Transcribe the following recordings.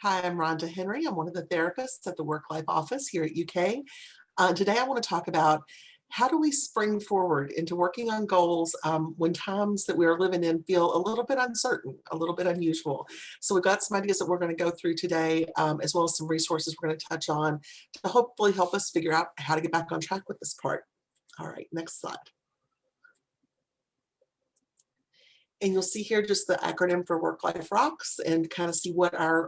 Hi, I'm Rhonda Henry. I'm one of the therapists at the Work Life Office here at UK. Today, I want to talk about how do we spring forward into working on goals when times that we are living in feel a little bit uncertain, a little bit unusual. So we've got some ideas that we're going to go through today, as well as some resources we're going to touch on to hopefully help us figure out how to get back on track with this part. All right, next slide. And you'll see here just the acronym for Work Life Rocks and kind of see what our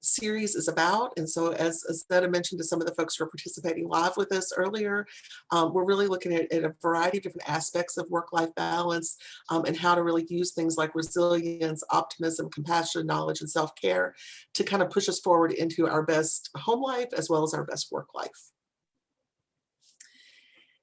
series is about. And so as Netta mentioned to some of the folks who are participating live with us earlier, we're really looking at a variety of different aspects of work-life balance and how to really use things like resilience, optimism, compassion, knowledge, and self-care to kind of push us forward into our best home life as well as our best work life.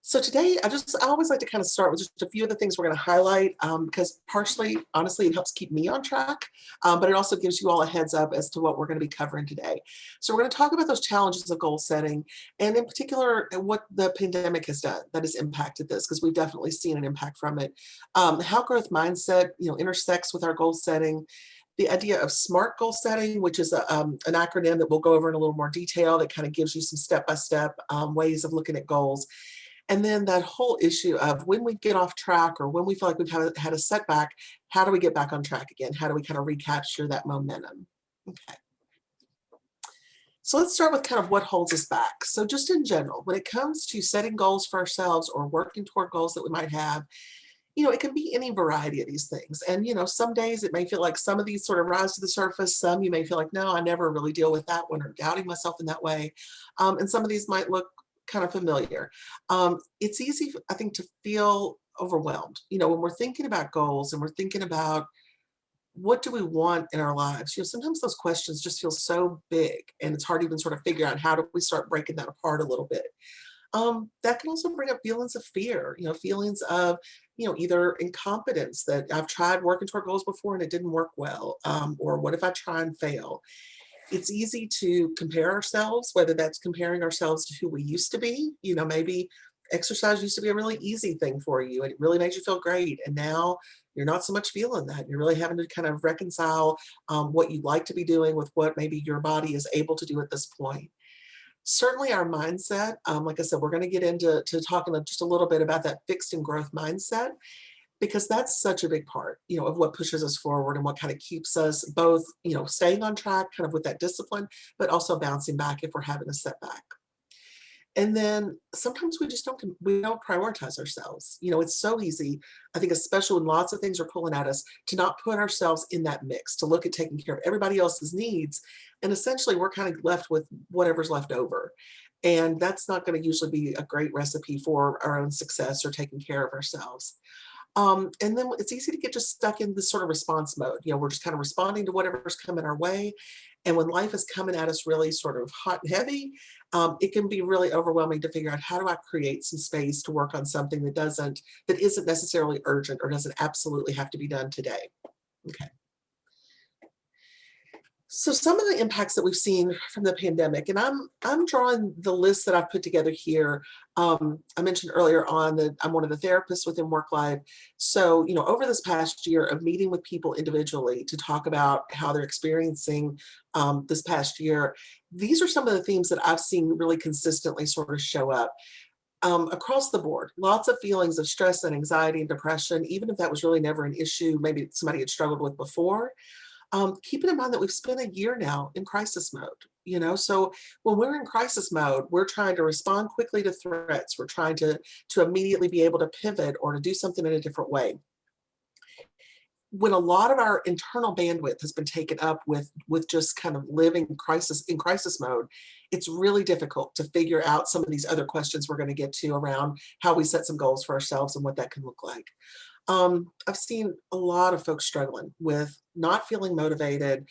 So today, I always like to kind of start with just a few of the things we're going to highlight because partially, honestly, it helps keep me on track, but it also gives you all a heads up as to what we're going to be covering today. So we're going to talk about those challenges of goal setting, and in particular, what the pandemic has done that has impacted this, because we've definitely seen an impact from it. How growth mindset, intersects with our goal setting. The idea of SMART goal setting, which is an acronym that we'll go over in a little more detail that kind of gives you some step-by-step ways of looking at goals. And then that whole issue of when we get off track or when we feel like we've had a setback, how do we get back on track again? How do we kind of recapture that momentum? Okay. So let's start with kind of what holds us back. So just in general, when it comes to setting goals for ourselves or working toward goals that we might have, it can be any variety of these things. And, some days it may feel like some of these sort of rise to the surface. Some you may feel like, no, I never really deal with that one or doubting myself in that way. And some of these might look kind of familiar. It's easy, I think, to feel overwhelmed, when we're thinking about goals and we're thinking about what do we want in our lives. Sometimes those questions just feel so big and it's hard to even sort of figure out how do we start breaking that apart a little bit. That can also bring up feelings of fear, feelings of, either incompetence that I've tried working toward goals before and it didn't work well, or what if I try and fail? It's easy to compare ourselves, whether that's comparing ourselves to who we used to be. Maybe exercise used to be a really easy thing for you and it really made you feel great. And now you're not so much feeling that. You're really having to kind of reconcile what you'd like to be doing with what maybe your body is able to do at this point. Certainly our mindset, like I said, we're going to get into talking just a little bit about that fixed and growth mindset, because that's such a big part, of what pushes us forward and what kind of keeps us both, staying on track kind of with that discipline, but also bouncing back if we're having a setback. And then sometimes we don't prioritize ourselves. It's so easy, I think, especially when lots of things are pulling at us, to not put ourselves in that mix, to look at taking care of everybody else's needs. And essentially we're kind of left with whatever's left over. And that's not going to usually be a great recipe for our own success or taking care of ourselves. And then it's easy to get just stuck in this sort of response mode. We're just kind of responding to whatever's coming our way. And when life is coming at us really sort of hot and heavy, it can be really overwhelming to figure out how do I create some space to work on something that isn't necessarily urgent or doesn't absolutely have to be done today. Okay. So some of the impacts that we've seen from the pandemic, and I'm drawing the list that I've put together here. I mentioned earlier on that I'm one of the therapists within Work Life. So, over this past year of meeting with people individually to talk about how they're experiencing this past year, these are some of the themes that I've seen really consistently sort of show up. Across the board, lots of feelings of stress and anxiety and depression, even if that was really never an issue maybe somebody had struggled with before. Keeping in mind that we've spent a year now in crisis mode, so when we're in crisis mode, we're trying to respond quickly to threats. We're trying to immediately be able to pivot or to do something in a different way. When a lot of our internal bandwidth has been taken up with just kind of living in crisis mode, it's really difficult to figure out some of these other questions we're going to get to around how we set some goals for ourselves and what that can look like. I've seen a lot of folks struggling with not feeling motivated,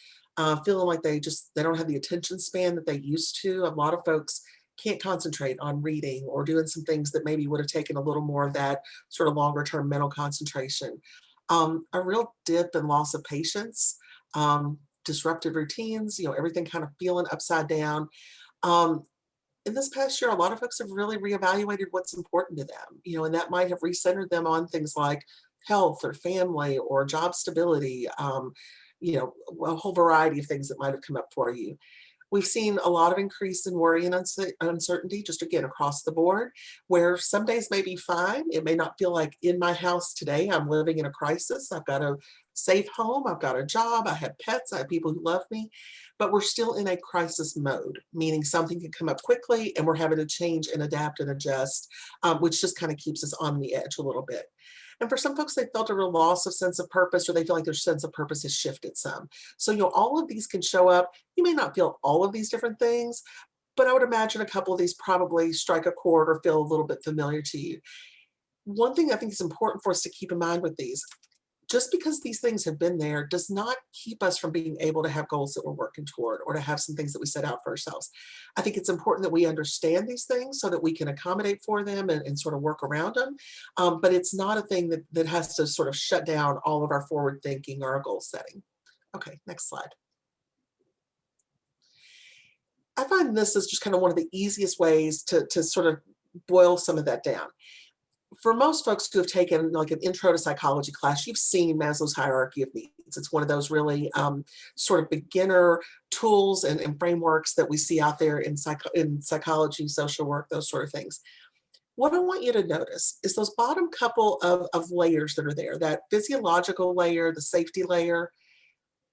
feeling like they don't have the attention span that they used to. A lot of folks can't concentrate on reading or doing some things that maybe would have taken a little more of that sort of longer term mental concentration. A real dip and loss of patience, disrupted routines, everything kind of feeling upside down. Um, in this past year, a lot of folks have really reevaluated what's important to them, and that might have recentered them on things like health or family or job stability, a whole variety of things that might have come up for you. We've seen a lot of increase in worry and uncertainty, just again, across the board, where some days may be fine. It may not feel like in my house today, I'm living in a crisis. I've got a safe home. I've got a job. I have pets. I have people who love me, but we're still in a crisis mode, meaning something can come up quickly and we're having to change and adapt and adjust, which just kind of keeps us on the edge a little bit. And for some folks, they felt a real loss of sense of purpose, or they feel like their sense of purpose has shifted some. So, all of these can show up. You may not feel all of these different things, but I would imagine a couple of these probably strike a chord or feel a little bit familiar to you. One thing I think is important for us to keep in mind with these, just because these things have been there does not keep us from being able to have goals that we're working toward, or to have some things that we set out for ourselves. I think it's important that we understand these things so that we can accommodate for them and sort of work around them. But it's not a thing that has to sort of shut down all of our forward thinking or our goal setting. Okay, next slide. I find this is just kind of one of the easiest ways to sort of boil some of that down. For most folks who have taken like an intro to psychology class, you've seen Maslow's hierarchy of needs. It's one of those really sort of beginner tools and frameworks that we see out there in psychology, social work, those sort of things. What I want you to notice is those bottom couple of layers that are there, that physiological layer, the safety layer.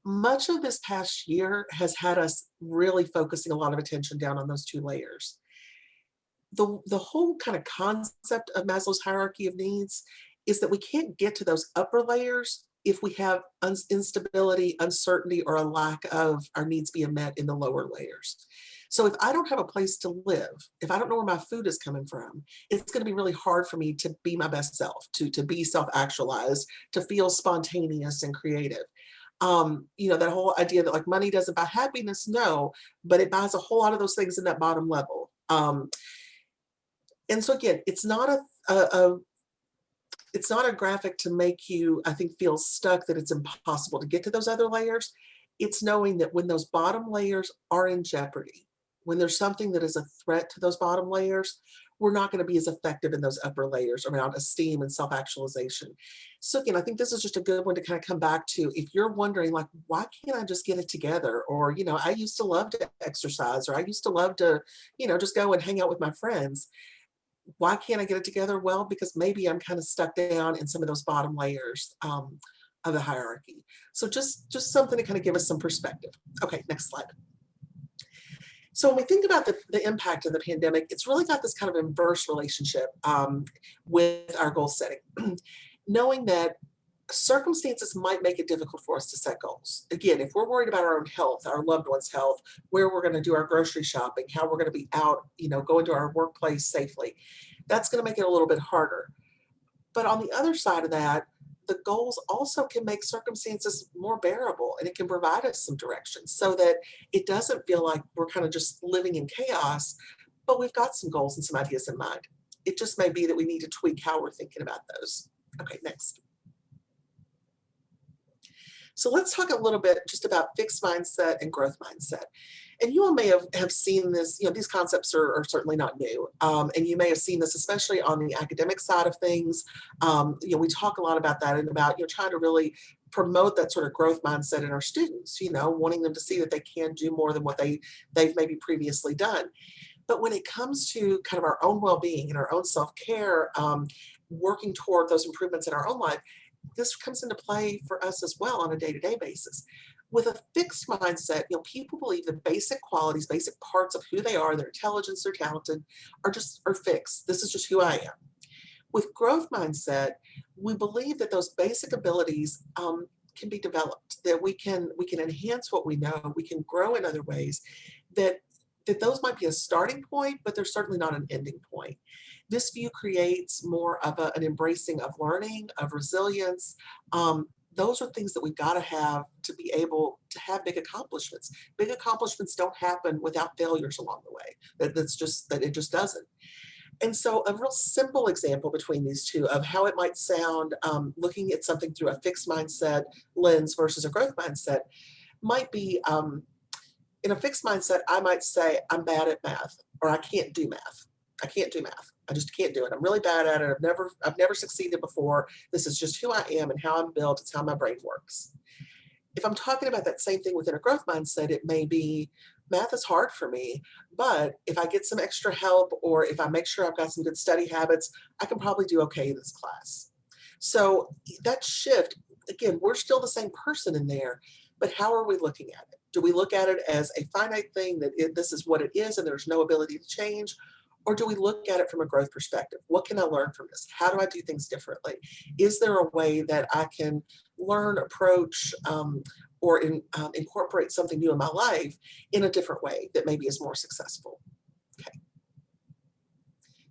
Much of this past year has had us really focusing a lot of attention down on those two layers. The whole kind of concept of Maslow's hierarchy of needs is that we can't get to those upper layers if we have instability, uncertainty, or a lack of our needs being met in the lower layers. So if I don't have a place to live, if I don't know where my food is coming from, it's going to be really hard for me to be my best self, to be self-actualized, to feel spontaneous and creative. That whole idea that like money doesn't buy happiness, no, but it buys a whole lot of those things in that bottom level. And so again, it's not a graphic to make you, I think, feel stuck that it's impossible to get to those other layers. It's knowing that when those bottom layers are in jeopardy, when there's something that is a threat to those bottom layers, we're not going to be as effective in those upper layers around esteem and self-actualization. So again, I think this is just a good one to kind of come back to. If you're wondering, like, why can't I just get it together? Or, I used to love to exercise, or I used to love to, just go and hang out with my friends. Why can't I get it together? Well, because maybe I'm kind of stuck down in some of those bottom layers of the hierarchy. So just something to kind of give us some perspective. Okay, next slide. So when we think about the impact of the pandemic, it's really got this kind of inverse relationship with our goal setting. Knowing that circumstances might make it difficult for us to set goals. Again, if we're worried about our own health, our loved ones' health, where we're going to do our grocery shopping, how we're going to be out, going to our workplace safely, that's going to make it a little bit harder. But on the other side of that, the goals also can make circumstances more bearable, and it can provide us some direction so that it doesn't feel like we're kind of just living in chaos, but we've got some goals and some ideas in mind. It just may be that we need to tweak how we're thinking about those. Okay, next. So let's talk a little bit just about fixed mindset and growth mindset. And you all may have seen this, these concepts are certainly not new. And you may have seen this, especially on the academic side of things. We talk a lot about that and about, trying to really promote that sort of growth mindset in our students, wanting them to see that they can do more than what they've maybe previously done. But when it comes to kind of our own well-being and our own self-care, working toward those improvements in our own life, this comes into play for us as well on a day-to-day basis. With a fixed mindset, people believe that basic qualities, basic parts of who they are, their intelligence, their talented, are fixed. This is just who I am. With growth mindset, we believe that those basic abilities can be developed, that we can enhance what we know, we can grow in other ways, that those might be a starting point, but they're certainly not an ending point. This view creates more of an embracing of learning, of resilience. Those are things that we've got to have to be able to have big accomplishments. Big accomplishments don't happen without failures along the way. It just doesn't. And so a real simple example between these two of how it might sound looking at something through a fixed mindset lens versus a growth mindset might be, in a fixed mindset, I might say, I'm bad at math, or I can't do math. I can't do math. I just can't do it. I'm really bad at it. I've never succeeded before. This is just who I am and how I'm built. It's how my brain works. If I'm talking about that same thing within a growth mindset, it may be math is hard for me, but if I get some extra help or if I make sure I've got some good study habits, I can probably do okay in this class. So that shift, again, we're still the same person in there, but how are we looking at it? Do we look at it as a finite thing that this is what it is and there's no ability to change? Or do we look at it from a growth perspective? What can I learn from this? How do I do things differently? Is there a way that I can learn, approach, or incorporate something new in my life in a different way that maybe is more successful? Okay.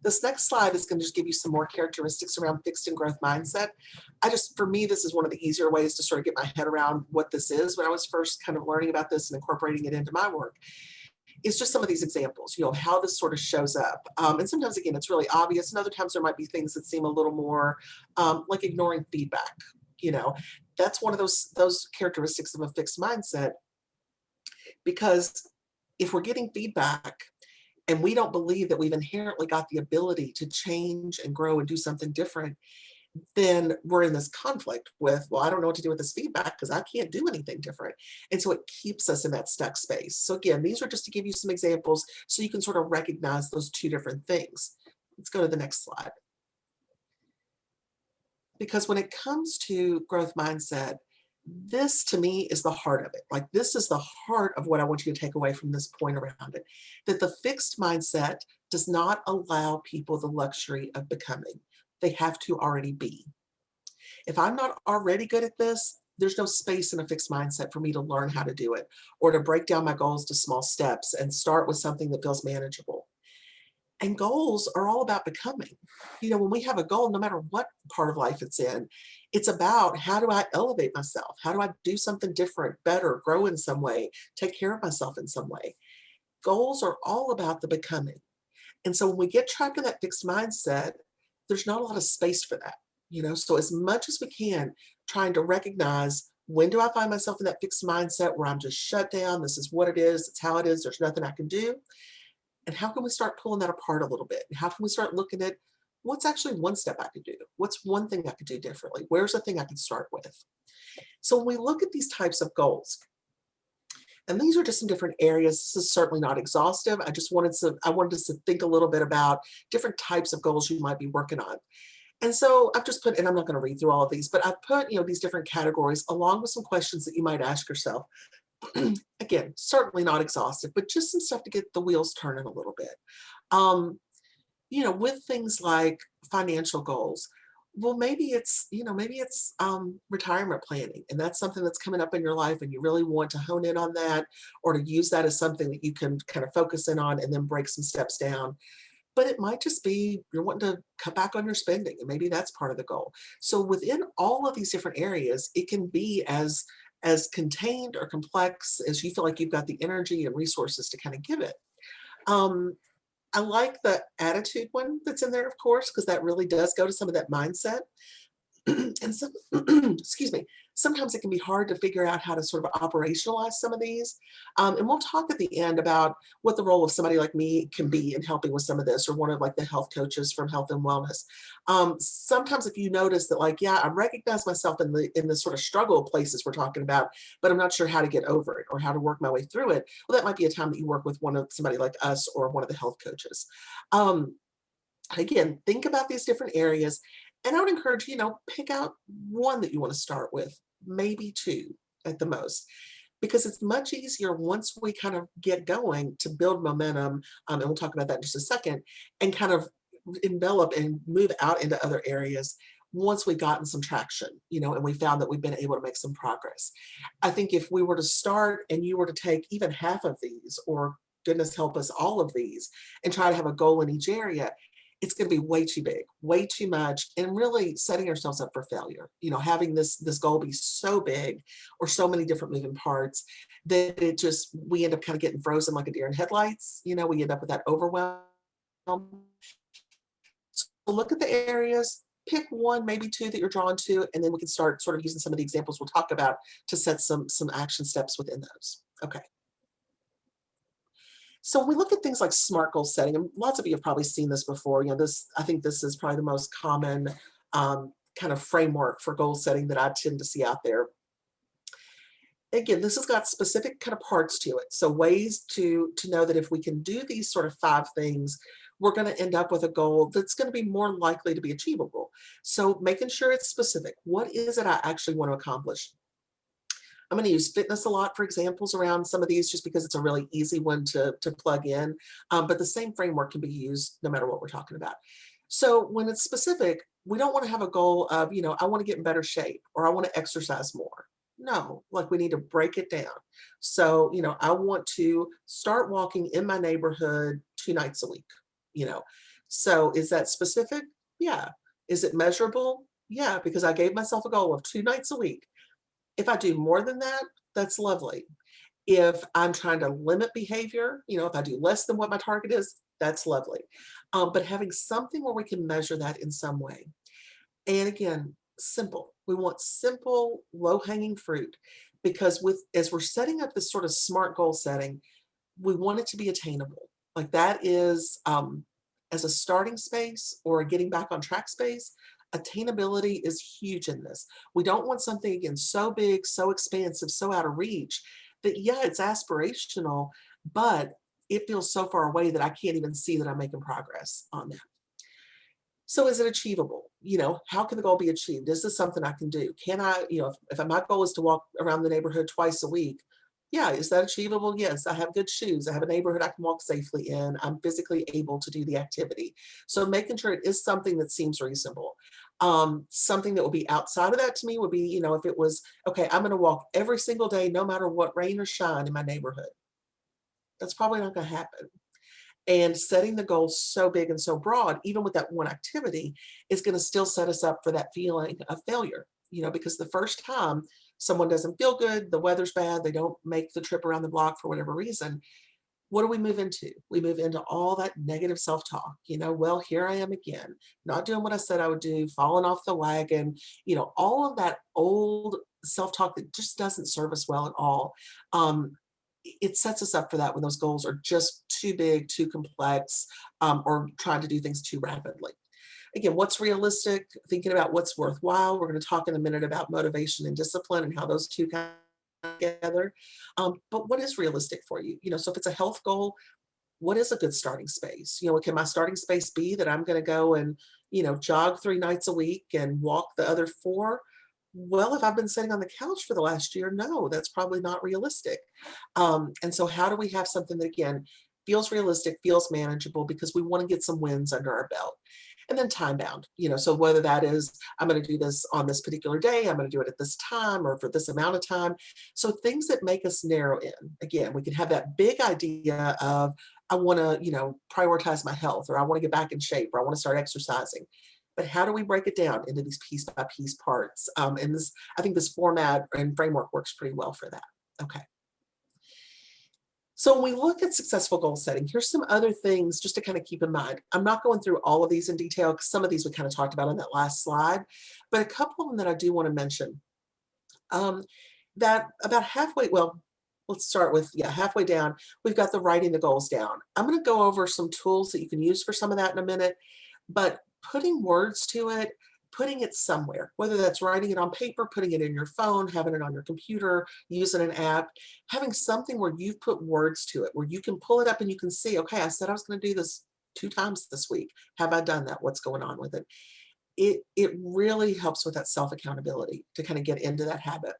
This next slide is going to just give you some more characteristics around fixed and growth mindset. For me, this is one of the easier ways to sort of get my head around what this is. When I was first kind of learning about this and incorporating it into my work, it's just some of these examples, how this sort of shows up. And sometimes, again, it's really obvious. And other times there might be things that seem a little more like ignoring feedback. That's one of those characteristics of a fixed mindset, because if we're getting feedback and we don't believe that we've inherently got the ability to change and grow and do something different, then we're in this conflict with, well, I don't know what to do with this feedback because I can't do anything different. And so it keeps us in that stuck space. So again, these are just to give you some examples so you can sort of recognize those two different things. Let's go to the next slide. Because when it comes to growth mindset, this to me is the heart of it. Like, this is the heart of what I want you to take away from this point around it, that the fixed mindset does not allow people the luxury of becoming. They have to already be. If I'm not already good at this, there's no space in a fixed mindset for me to learn how to do it or to break down my goals to small steps and start with something that feels manageable. And goals are all about becoming. When we have a goal, no matter what part of life it's in, it's about, how do I elevate myself? How do I do something different, better, grow in some way, take care of myself in some way? Goals are all about the becoming. And so when we get trapped in that fixed mindset, there's not a lot of space for that. So as much as we can, trying to recognize, when do I find myself in that fixed mindset where I'm just shut down? This is what it is. It's how it is. There's nothing I can do. And how can we start pulling that apart a little bit? And how can we start looking at what's actually one step I could do? What's one thing I could do differently? Where's the thing I can start with? So when we look at these types of goals, and these are just some different areas. This is certainly not exhaustive. I wanted us to think a little bit about different types of goals you might be working on. And so I've just put, and I'm not going to read through all of these, but I've put, these different categories along with some questions that you might ask yourself. Again, certainly not exhaustive, but just some stuff to get the wheels turning a little bit. With things like financial goals, well, maybe it's retirement planning, and that's something that's coming up in your life and you really want to hone in on that, or to use that as something that you can kind of focus in on and then break some steps down. But it might just be you're wanting to cut back on your spending, and maybe that's part of the goal. So within all of these different areas, it can be as contained or complex as you feel like you've got the energy and resources to kind of give it. I like the attitude one that's in there, of course, because that really does go to some of that mindset. And some, excuse me, sometimes it can be hard to figure out how to sort of operationalize some of these. And we'll talk at the end about what the role of somebody like me can be in helping with some of this, or one of like the health coaches from Health and Wellness. Sometimes if you notice that, like, yeah, I recognize myself in the sort of struggle places we're talking about, but I'm not sure how to get over it or how to work my way through it. Well, that might be a time that you work with somebody like us or one of the health coaches. Again, think about these different areas. And I would encourage, pick out one that you want to start with, maybe two at the most, because it's much easier once we kind of get going to build momentum. And we'll talk about that in just a second, and kind of envelop and move out into other areas once we've gotten some traction, and we found that we've been able to make some progress. I think if we were to start and you were to take even half of these, or goodness help us, all of these, and try to have a goal in each area, it's going to be way too big, way too much, and really setting ourselves up for failure. Having this goal be so big, or so many different moving parts, that we end up kind of getting frozen like a deer in headlights. We end up with that overwhelm. So look at the areas, pick one, maybe two that you're drawn to, and then we can start sort of using some of the examples we'll talk about to set some action steps within those. Okay. So when we look at things like SMART goal setting, and lots of you have probably seen this before, I think this is probably the most common kind of framework for goal setting that I tend to see out there. Again, this has got specific kind of parts to it. So ways to know that if we can do these sort of 5 things, we're going to end up with a goal that's going to be more likely to be achievable. So making sure it's specific. What is it I actually want to accomplish? I'm going to use fitness a lot for examples around some of these just because it's a really easy one to plug in. But the same framework can be used no matter what we're talking about. So when it's specific, we don't want to have a goal of, I want to get in better shape or I want to exercise more. No, like we need to break it down. So, I want to start walking in my neighborhood 2 nights a week, you know. So is that specific? Yeah. Is it measurable? Yeah, because I gave myself a goal of 2 nights a week. If I do more than that, that's lovely. If I'm trying to limit behavior, if I do less than what my target is, that's lovely. But having something where we can measure that in some way. And again, simple. We want simple, low-hanging fruit because as we're setting up this sort of smart goal setting, we want it to be attainable. Like that is as a starting space or a getting back on track space, attainability is huge in this. We don't want something again so big, so expansive, so out of reach that yeah, it's aspirational, but it feels so far away that I can't even see that I'm making progress on that. So is it achievable? How can the goal be achieved? Is this something I can do? Can I, if my goal is to walk around the neighborhood twice a week, yeah, is that achievable? Yes, I have good shoes. I have a neighborhood I can walk safely in. I'm physically able to do the activity. So making sure it is something that seems reasonable. Something that would be outside of that to me would be, if it was, okay, I'm going to walk every single day, no matter what rain or shine in my neighborhood. That's probably not going to happen. And setting the goal so big and so broad, even with that one activity, is going to still set us up for that feeling of failure. Because the first time someone doesn't feel good, the weather's bad, they don't make the trip around the block for whatever reason, what do we move into? We move into all that negative self-talk. Well, here I am again, not doing what I said I would do, falling off the wagon, all of that old self-talk that just doesn't serve us well at all. It sets us up for that when those goals are just too big, too complex, or trying to do things too rapidly. Again, what's realistic? Thinking about what's worthwhile. We're going to talk in a minute about motivation and discipline and how those two come together. But what is realistic for you? So if it's a health goal, what is a good starting space? Can my starting space be that I'm going to go and, jog 3 nights a week and walk the other 4? Well, if I've been sitting on the couch for the last year, no, that's probably not realistic. And so how do we have something that, again, feels realistic, feels manageable because we want to get some wins under our belt? And then time bound, so whether that is, I'm going to do this on this particular day, I'm going to do it at this time or for this amount of time. So things that make us narrow in. Again, we can have that big idea of, I want to, prioritize my health, or I want to get back in shape, or I want to start exercising. But how do we break it down into these piece by piece parts? And this, I think this format and framework works pretty well for that. Okay. So when we look at successful goal setting, here's some other things just to kind of keep in mind. I'm not going through all of these in detail because some of these we kind of talked about on that last slide, but a couple of them that I do want to mention. That about halfway, well, let's start with, halfway down, we've got the writing the goals down. I'm going to go over some tools that you can use for some of that in a minute, but putting words to it, putting it somewhere, whether that's writing it on paper, putting it in your phone, having it on your computer, using an app, having something where you've put words to it, where you can pull it up and you can see, okay, I said I was going to do this 2 times this week. Have I done that? What's going on with it? It really helps with that self-accountability to kind of get into that habit.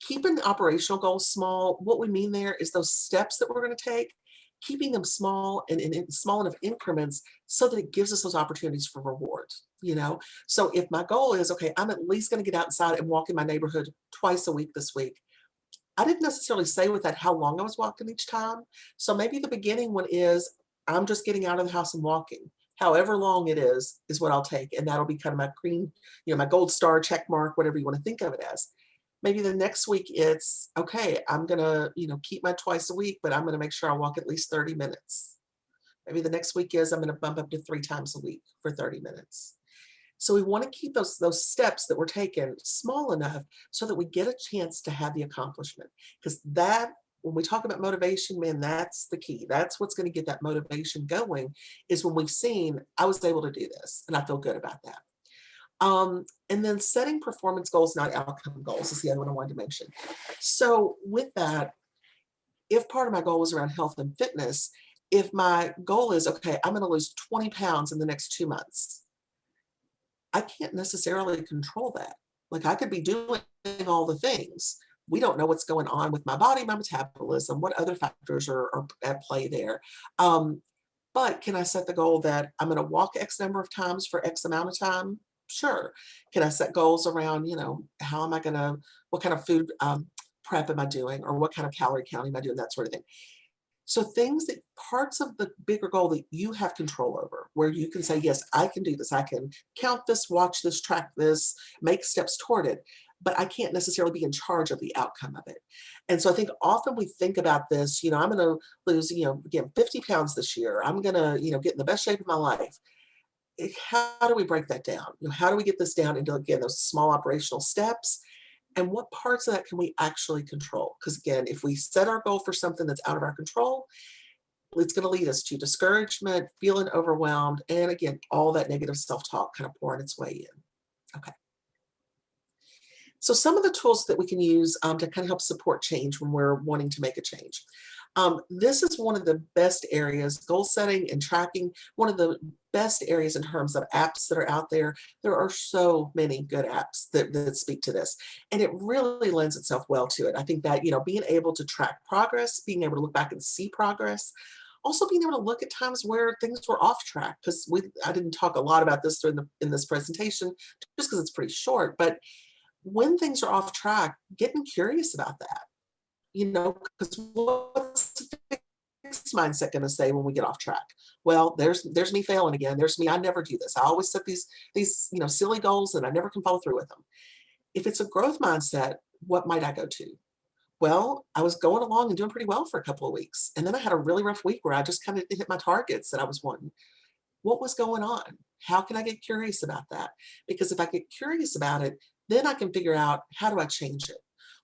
Keeping the operational goals small, what we mean there is those steps that we're going to take, keeping them small and in small enough increments so that it gives us those opportunities for reward. So if my goal is, okay, I'm at least going to get outside and walk in my neighborhood twice a week this week. I didn't necessarily say with that how long I was walking each time. So maybe the beginning one is, I'm just getting out of the house and walking. However long it is what I'll take. And that'll be kind of my green, my gold star check mark, whatever you want to think of it as. Maybe the next week it's, okay, I'm going to, keep my twice a week, but I'm going to make sure I walk at least 30 minutes. Maybe the next week is I'm going to bump up to 3 times a week for 30 minutes. So we want to keep those steps that we're taking small enough so that we get a chance to have the accomplishment. Because that, when we talk about motivation, man, that's the key. That's what's going to get that motivation going, is when we've seen, I was able to do this and I feel good about that. And then setting performance goals, not outcome goals, is the other one I wanted to mention. So with that, if part of my goal is around health and fitness, if my goal is, okay, I'm going to lose 20 pounds in the next 2 months, I can't necessarily control that. Like I could be doing all the things. We don't know what's going on with my body, my metabolism, what other factors are at play there. Um, but can I set the goal that I'm going to walk X number of times for X amount of time? Sure. Can I set goals around, how am I going to, what kind of food prep am I doing, or what kind of calorie counting am I doing, that sort of thing. So things that parts of the bigger goal that you have control over, where you can say, yes, I can do this. I can count this, watch this, track this, make steps toward it, but I can't necessarily be in charge of the outcome of it. And so I think often we think about this, I'm going to lose, again, 50 pounds this year. I'm going to, get in the best shape of my life. How do we break that down? How do we get this down into, again, those small operational steps? And what parts of that can we actually control? Because again, if we set our goal for something that's out of our control, it's going to lead us to discouragement, feeling overwhelmed, and again, all that negative self-talk kind of pouring its way in. Okay. So some of the tools that we can use to kind of help support change when we're wanting to make a change. This is one of the best areas, goal setting and tracking, one of the best areas in terms of apps that are out there. There are so many good apps that speak to this, and it really lends itself well to it. I think that, being able to track progress, being able to look back and see progress, also being able to look at times where things were off track, because I didn't talk a lot about this in this presentation, just because it's pretty short, but when things are off track, getting curious about that, because what's the fixed mindset going to say when we get off track? Well, there's me failing again. There's me. I never do this. I always set these silly goals and I never can follow through with them. If it's a growth mindset, what might I go to? Well, I was going along and doing pretty well for a couple of weeks, and then I had a really rough week where I just kind of hit my targets that I was wanting. What was going on? How can I get curious about that? Because if I get curious about it, then I can figure out, how do I change it?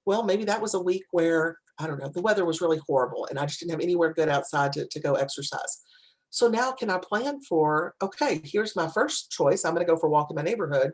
Well, maybe that was a week where, I don't know, the weather was really horrible and I just didn't have anywhere good outside to go exercise. So now can I plan for, okay, here's my first choice. I'm going to go for a walk in my neighborhood.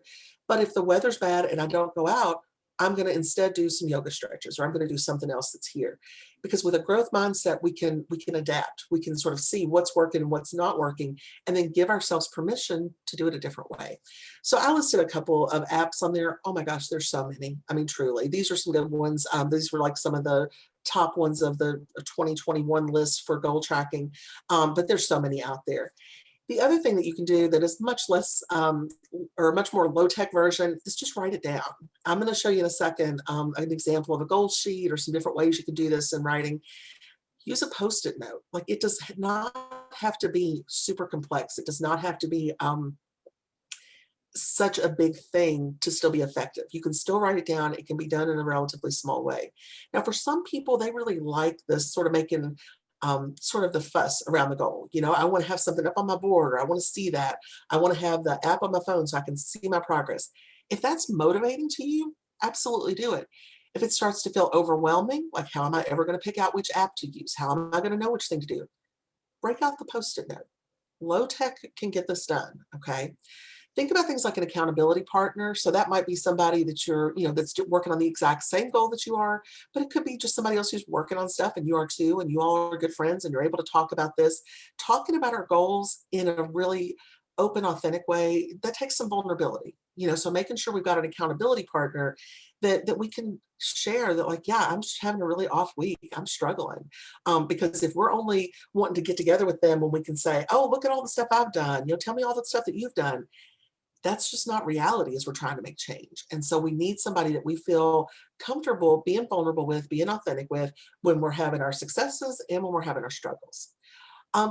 But if the weather's bad and I don't go out, I'm going to instead do some yoga stretches, or I'm going to do something else that's here. Because with a growth mindset, we can adapt. We can sort of see what's working and what's not working, and then give ourselves permission to do it a different way. So I listed a couple of apps on there. Oh my gosh, there's so many. I mean, truly, these are some good ones. These were like some of the top ones of the 2021 list for goal tracking, but there's so many out there. The other thing that you can do that is much less or much more low-tech version is just write it down. I'm going to show you in a second an example of a goal sheet or some different ways you can do this in writing. Use a Post-it note. Like, it does not have to be super complex. It does not have to be such a big thing to still be effective. You can still write it down. It can be done in a relatively small way. Now, for some people, they really like this sort of making sort of the fuss around the goal. I want to have something up on my board, or I want to see that. I want to have the app on my phone so I can see my progress. If that's motivating to you, absolutely do it. If it starts to feel overwhelming, like how am I ever going to pick out which app to use? How am I going to know which thing to do? Break out the Post-it note. Low tech can get this done, okay? Think about things like an accountability partner. So that might be somebody that that's working on the exact same goal that you are, but it could be just somebody else who's working on stuff and you are too, and you all are good friends and you're able to talk about this. Talking about our goals in a really open, authentic way, that takes some vulnerability, so making sure we've got an accountability partner that we can share that, like, yeah, I'm just having a really off week. I'm struggling. Because if we're only wanting to get together with them when we can say, oh, look at all the stuff I've done, tell me all the stuff that you've done, that's just not reality as we're trying to make change. And so we need somebody that we feel comfortable being vulnerable with, being authentic with, when we're having our successes and when we're having our struggles.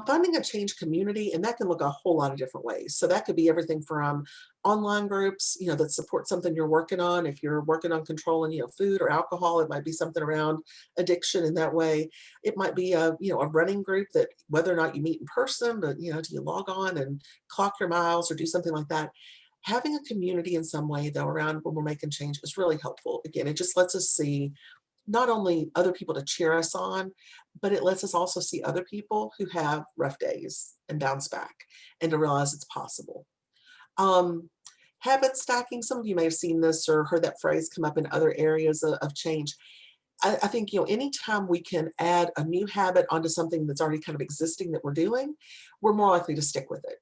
Finding a change community, and that can look a whole lot of different ways. So that could be everything from online groups, that support something you're working on. If you're working on controlling, food or alcohol, it might be something around addiction in that way. It might be a running group that, whether or not you meet in person, but, do you log on and clock your miles or do something like that? Having a community in some way, though, around when we're making change is really helpful. Again, it just lets us see not only other people to cheer us on, but it lets us also see other people who have rough days and bounce back, and to realize it's possible. Um, Habit stacking, some of you may have seen this or heard that phrase come up in other areas of change. I think, anytime we can add a new habit onto something that's already kind of existing that we're doing, we're more likely to stick with it.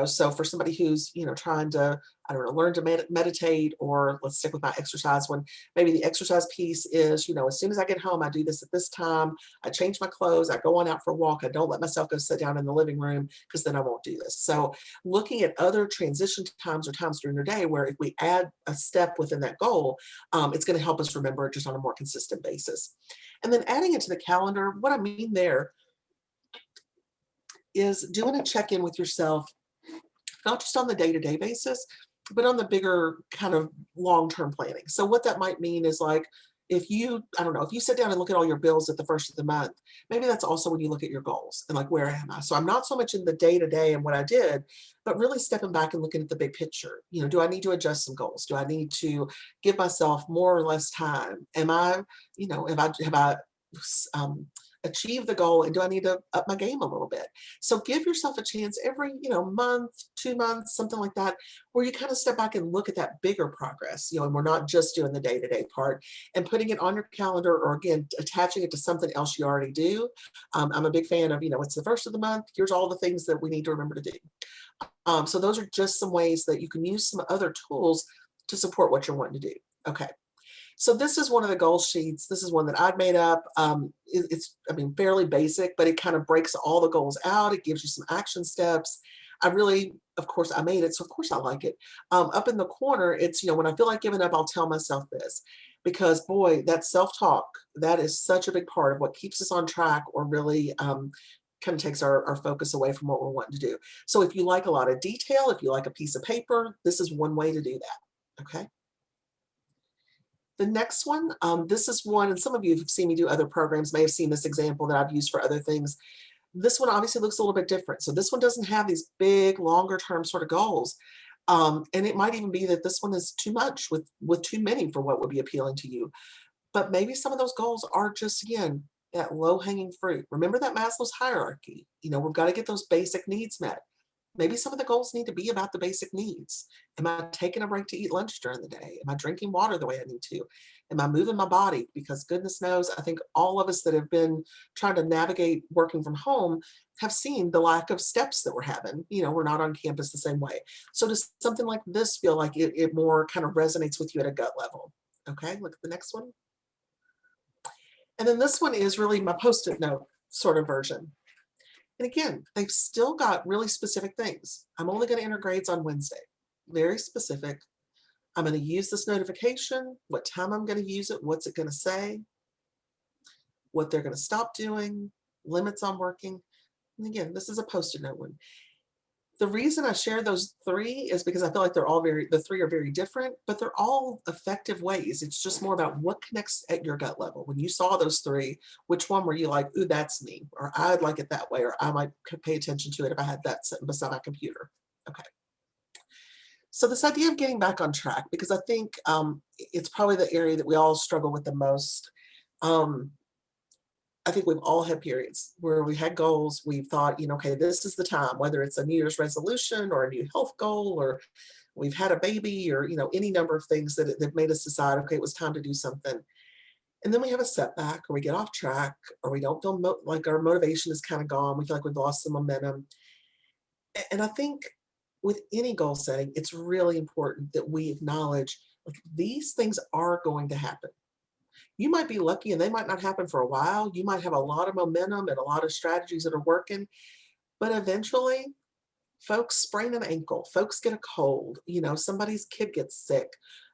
So for somebody who's, trying to, I don't know, learn to meditate, or let's stick with my exercise one, maybe the exercise piece is, as soon as I get home, I do this at this time, I change my clothes, I go on out for a walk, I don't let myself go sit down in the living room because then I won't do this. So looking at other transition times or times during the day where if we add a step within that goal, it's going to help us remember it just on a more consistent basis. And then adding it to the calendar, what I mean there is doing a check-in with yourself, not just on the day-to-day basis, but on the bigger kind of long-term planning. So what that might mean is like, if you, I don't know, if you sit down and look at all your bills at the first of the month, maybe that's also when you look at your goals and like, where am I? So I'm not so much in the day-to-day and what I did, but really stepping back and looking at the big picture. Do I need to adjust some goals? Do I need to give myself more or less time? Am I, have I um, achieved the goal, and do I need to up my game a little bit? So give yourself a chance every, month, 2 months, something like that, where you kind of step back and look at that bigger progress, and we're not just doing the day-to-day part and putting it on your calendar, or again, attaching it to something else you already do. I'm a big fan of, it's the first of the month. Here's all the things that we need to remember to do. So those are just some ways that you can use some other tools to support what you're wanting to do. Okay. So this is one of the goal sheets. This is one that I've made up. It's, fairly basic, but it kind of breaks all the goals out. It gives you some action steps. Of course, I made it, so of course I like it. Up in the corner, it's, when I feel like giving up, I'll tell myself this, because boy, that self-talk, that is such a big part of what keeps us on track, or really kind of takes our focus away from what we're wanting to do. So if you like a lot of detail, if you like a piece of paper, this is one way to do that. Okay. The next one, this is one, and some of you who've seen me do other programs may have seen this example that I've used for other things. This one obviously looks a little bit different. So this one doesn't have these big, longer term sort of goals. And it might even be that this one is too much with too many for what would be appealing to you. But maybe some of those goals are just, again, that low hanging fruit. Remember that Maslow's hierarchy. We've got to get those basic needs met. Maybe some of the goals need to be about the basic needs. Am I taking a break to eat lunch during the day? Am I drinking water the way I need to? Am I moving my body? Because goodness knows, I think all of us that have been trying to navigate working from home have seen the lack of steps that we're having. We're not on campus the same way. So does something like this feel like it more kind of resonates with you at a gut level? Okay, look at the next one. And then this one is really my Post-it note sort of version. And again, they've still got really specific things. I'm only going to enter grades on Wednesday. Very specific. I'm going to use this notification, what time I'm going to use it, what's it going to say, what they're going to stop doing, limits on working. And again, this is a Post-it note one. The reason I share those three is because I feel like the three are very different, but they're all effective ways. It's just more about what connects at your gut level. When you saw those three, which one were you like, ooh, that's me, or I'd like it that way, or I might pay attention to it if I had that sitting beside my computer. Okay. So this idea of getting back on track, because I think it's probably the area that we all struggle with the most. I think we've all had periods where we had goals. We've thought, okay, this is the time, whether it's a New Year's resolution or a new health goal, or we've had a baby, or, any number of things that made us decide, okay, it was time to do something. And then we have a setback, or we get off track, or we don't feel like our motivation is kind of gone. We feel like we've lost some momentum. And I think with any goal setting, it's really important that we acknowledge, like, these things are going to happen. You might be lucky and they might not happen for a while. You might have a lot of momentum and a lot of strategies that are working, but eventually folks sprain an ankle, folks get a cold, somebody's kid gets sick.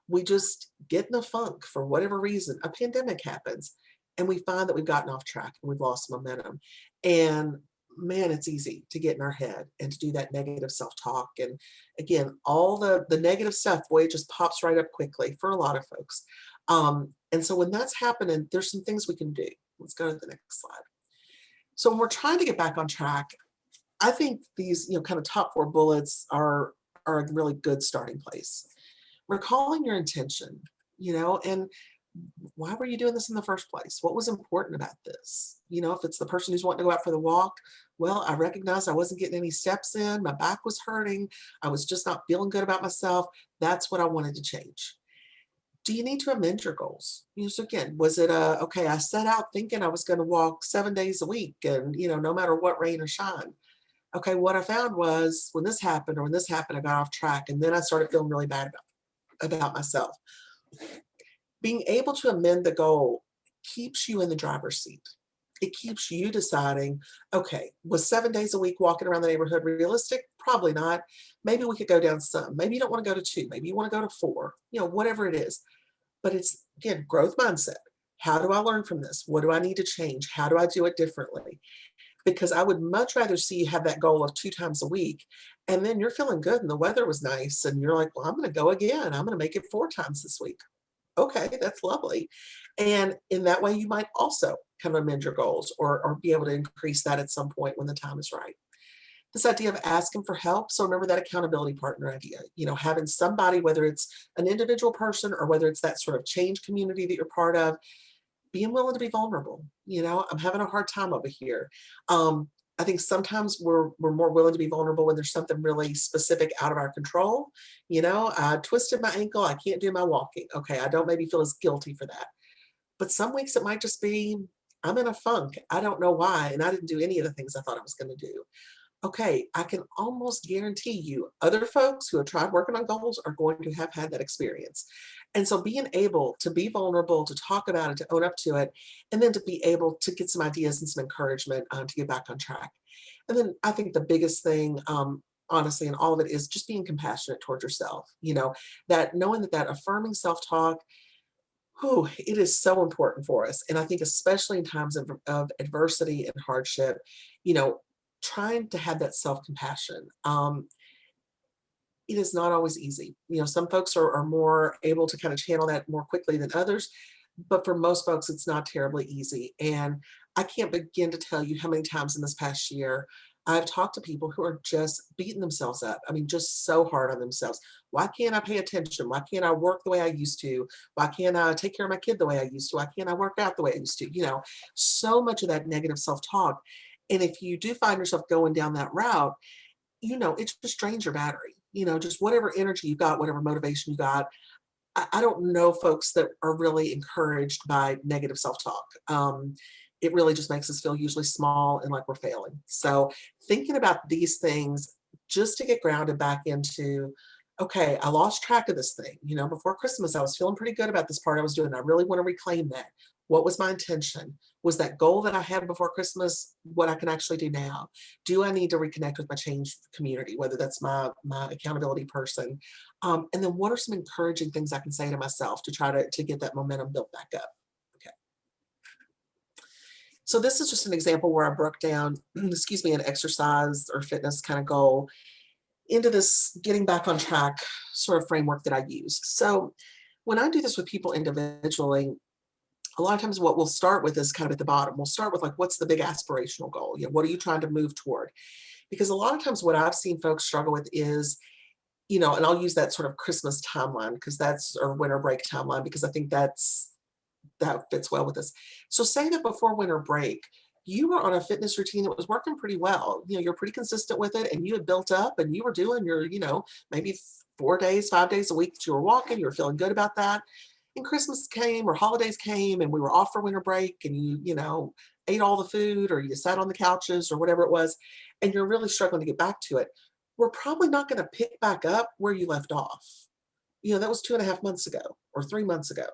We just get in a funk for whatever reason. A pandemic happens and we find that we've gotten off track and we've lost momentum. And man, it's easy to get in our head and to do that negative self-talk. And again, all the negative stuff, boy, it just pops right up quickly for a lot of folks. And so when that's happening, there's some things we can do. Let's go to the next slide. So when we're trying to get back on track, I think these, kind of top 4 bullets are a really good starting place. Recalling your intention, and why were you doing this in the first place? What was important about this? If it's the person who's wanting to go out for the walk, well, I recognized I wasn't getting any steps in. My back was hurting. I was just not feeling good about myself. That's what I wanted to change. Do you need to amend your goals? So again, was it okay, I set out thinking I was going to walk 7 days a week and, no matter what rain or shine. Okay, what I found was when this happened or when this happened, I got off track and then I started feeling really bad about myself. Being able to amend the goal keeps you in the driver's seat. It keeps you deciding, okay, was 7 days a week walking around the neighborhood realistic? Probably not. Maybe we could go down some. Maybe you don't want to go to 2. Maybe you want to go to 4, whatever it is. But it's, again, growth mindset. How do I learn from this? What do I need to change? How do I do it differently? Because I would much rather see you have that goal of 2 times a week, and then you're feeling good and the weather was nice, and you're like, well, I'm going to go again. I'm going to make it 4 times this week. Okay, that's lovely. And in that way, you might also kind of amend your goals or be able to increase that at some point when the time is right. This idea of asking for help. So remember that accountability partner idea, having somebody, whether it's an individual person or whether it's that sort of change community that you're part of, being willing to be vulnerable. I'm having a hard time over here. I think sometimes we're more willing to be vulnerable when there's something really specific out of our control. I twisted my ankle. I can't do my walking. Okay, I don't maybe feel as guilty for that. But some weeks it might just be, I'm in a funk. I don't know why. And I didn't do any of the things I thought I was going to do. Okay, I can almost guarantee you other folks who have tried working on goals are going to have had that experience. And so being able to be vulnerable, to talk about it, to own up to it, and then to be able to get some ideas and some encouragement to get back on track. And then I think the biggest thing, honestly, in all of it is just being compassionate towards yourself. That knowing that affirming self-talk, it is so important for us. And I think especially in times of adversity and hardship, you know, trying to have that self-compassion. It is not always easy. Some folks are more able to kind of channel that more quickly than others, but for most folks, it's not terribly easy. And I can't begin to tell you how many times in this past year I've talked to people who are just beating themselves up. I mean, just so hard on themselves. Why can't I pay attention? Why can't I work the way I used to? Why can't I take care of my kid the way I used to? Why can't I work out the way I used to? So much of that negative self-talk. And if you do find yourself going down that route, it just drains your battery. Just whatever energy you got, whatever motivation you got. I don't know folks that are really encouraged by negative self-talk. It really just makes us feel usually small and like we're failing. So thinking about these things just to get grounded back into, okay, I lost track of this thing. Before Christmas, I was feeling pretty good about this part I was doing. I really want to reclaim that. What was my intention? Was that goal that I had before Christmas what I can actually do now? Do I need to reconnect with my change community, whether that's my accountability person? And then what are some encouraging things I can say to myself to try to get that momentum built back up? Okay. So this is just an example where I broke down, excuse me, an exercise or fitness kind of goal into this getting back on track sort of framework that I use. So when I do this with people individually, a lot of times what we'll start with is kind of at the bottom. We'll start with like, what's the big aspirational goal? What are you trying to move toward? Because a lot of times what I've seen folks struggle with is, and I'll use that sort of Christmas timeline because or winter break timeline, because I think that fits well with this. So say that before winter break, you were on a fitness routine that was working pretty well. You're pretty consistent with it and you had built up and you were doing your, maybe 4 days, 5 days a week that you were walking, you were feeling good about that. And Christmas came or holidays came and we were off for winter break and you ate all the food or you sat on the couches or whatever it was, and you're really struggling to get back to it. We're probably not going to pick back up where you left off. That was 2.5 months ago or 3 months ago.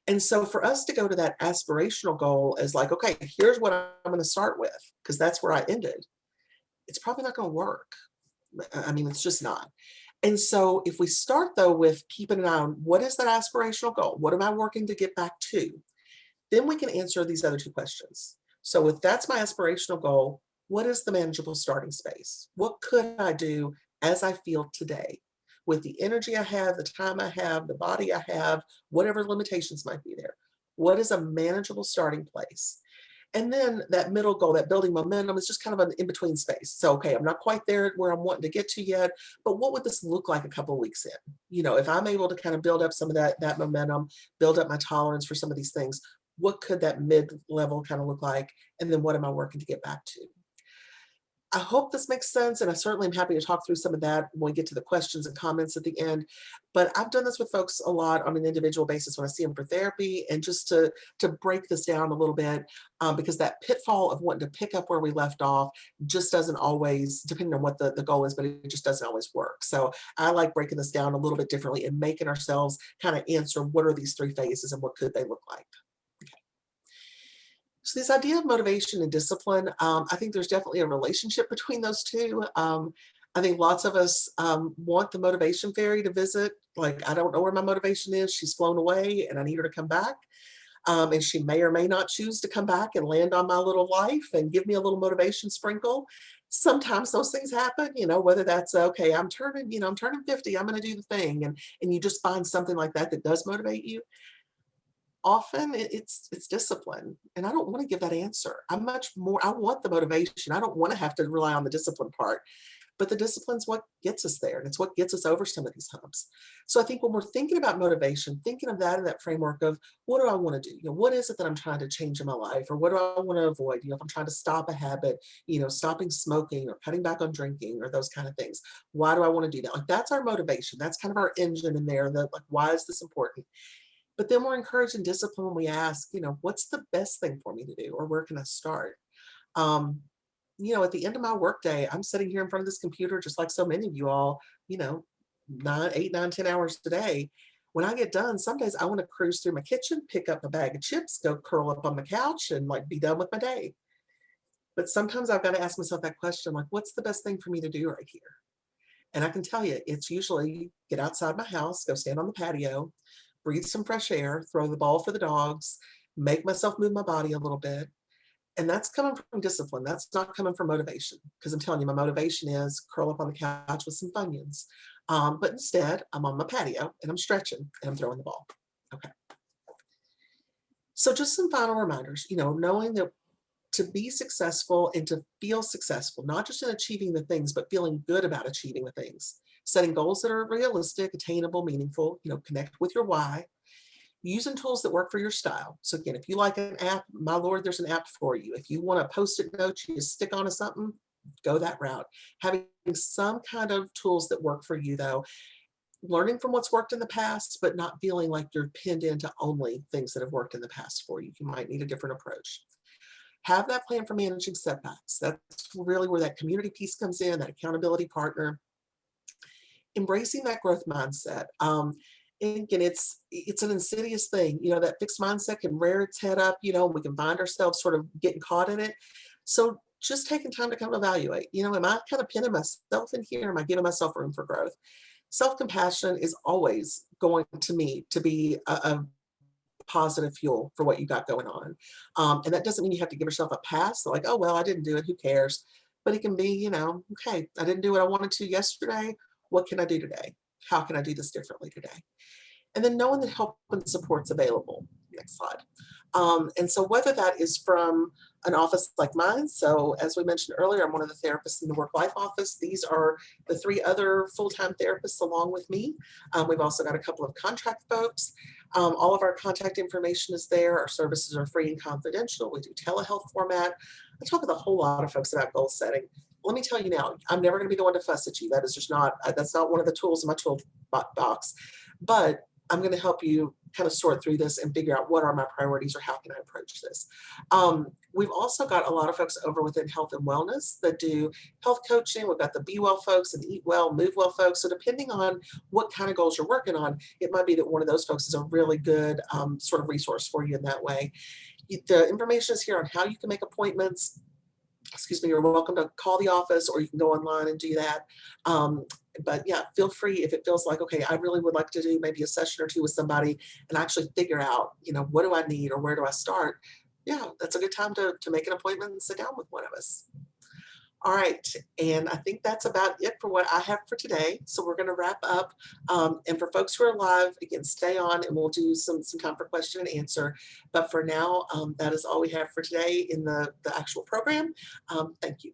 And so for us to go to that aspirational goal as like, okay, here's what I'm going to start with, because that's where I ended. It's probably not going to work. I mean, it's just not. And so if we start though with keeping an eye on what is that aspirational goal? What am I working to get back to? Then we can answer these other two questions. So if that's my aspirational goal, what is the manageable starting space? What could I do as I feel today with the energy I have, the time I have, the body I have, whatever limitations might be there? What is a manageable starting place? And then that middle goal, that building momentum, is just kind of an in-between space. So, okay, I'm not quite there where I'm wanting to get to yet, but what would this look like a couple of weeks in? If I'm able to kind of build up some of that momentum, build up my tolerance for some of these things, what could that mid-level kind of look like? And then what am I working to get back to? I hope this makes sense, and I certainly am happy to talk through some of that when we get to the questions and comments at the end. But I've done this with folks a lot on an individual basis when I see them for therapy, and just to break this down a little bit, because that pitfall of wanting to pick up where we left off just doesn't always, depending on what the goal is, but it just doesn't always work. So I like breaking this down a little bit differently and making ourselves kind of answer what are these three phases and what could they look like. So this idea of motivation and discipline, I think there's definitely a relationship between those two. I think lots of us want the motivation fairy to visit. Like, I don't know where my motivation is. She's flown away and I need her to come back. And she may or may not choose to come back and land on my little life and give me a little motivation sprinkle. Sometimes those things happen, whether that's okay, I'm turning 50, I'm going to do the thing. And you just find something like that that does motivate you. Often it's discipline, and I don't want to give that answer. I want the motivation. I don't want to have to rely on the discipline part, but the discipline's what gets us there, and it's what gets us over some of these humps. So I think when we're thinking about motivation, thinking of that in that framework of what do I want to do? What is it that I'm trying to change in my life, or what do I want to avoid? If I'm trying to stop a habit, stopping smoking or cutting back on drinking or those kind of things. Why do I want to do that? Like, that's our motivation. That's kind of our engine in there. That, like, why is this important? But then we're encouraged and disciplined when we ask, what's the best thing for me to do, or where can I start? Um, at the end of my workday, I'm sitting here in front of this computer, just like so many of you all, you know, 8, 9, 10 hours a day. When I get done, some days I want to cruise through my kitchen, pick up a bag of chips, go curl up on the couch and like be done with my day. But sometimes I've got to ask myself that question, like, what's the best thing for me to do right here? And I can tell you, it's usually get outside my house, go stand on the patio, breathe some fresh air, throw the ball for the dogs, make myself move my body a little bit. And that's coming from discipline. That's not coming from motivation. Because I'm telling you, my motivation is curl up on the couch with some Funyuns. But instead, I'm on my patio and I'm stretching and I'm throwing the ball. Okay. So just some final reminders, knowing that to be successful and to feel successful, not just in achieving the things, but feeling good about achieving the things, setting goals that are realistic, attainable, meaningful, connect with your why, using tools that work for your style. So again, if you like an app, my Lord, there's an app for you. If you want a post-it note you just stick onto something, go that route. Having some kind of tools that work for you though, learning from what's worked in the past, but not feeling like you're pinned into only things that have worked in the past for you. You might need a different approach. Have that plan for managing setbacks. That's really where that community piece comes in, that accountability partner. Embracing that growth mindset. And again, it's an insidious thing. That fixed mindset can rear its head up, and we can find ourselves sort of getting caught in it. So just taking time to kind of evaluate, am I kind of pinning myself in here? Am I giving myself room for growth? Self-compassion is always going to me to be a positive fuel for what you got going on. And that doesn't mean you have to give yourself a pass. So like, oh, well, I didn't do it. Who cares? But it can be, okay, I didn't do what I wanted to yesterday. What can I do today? How can I do this differently today? And then knowing that help and support's available. Next slide. And so whether that is from an office like mine, so as we mentioned earlier, I'm one of the therapists in the work-life office. These are the 3 other full-time therapists along with me. We've also got a couple of contract folks. All of our contact information is there. Our services are free and confidential. We do telehealth format. I talk with a whole lot of folks about goal setting. Let me tell you now, I'm never going to be the one to fuss at you. That is just not, that's not one of the tools in my toolbox. But I'm going to help you kind of sort through this and figure out what are my priorities or how can I approach this. We've also got a lot of folks over within health and wellness that do health coaching. We've got the Be Well folks and the Eat Well, Move Well folks. So depending on what kind of goals you're working on, it might be that one of those folks is a really good sort of resource for you in that way. The information is here on how you can make appointments. Excuse me, you're welcome to call the office or you can go online and do that. But yeah, feel free if it feels like, okay, I really would like to do maybe a session or 2 with somebody and actually figure out, what do I need or where do I start? Yeah, that's a good time to make an appointment and sit down with one of us. All right, and I think that's about it for what I have for today. So we're going to wrap up. And for folks who are live, again, stay on and we'll do some time for question and answer. But for now, that is all we have for today in the actual program. Thank you.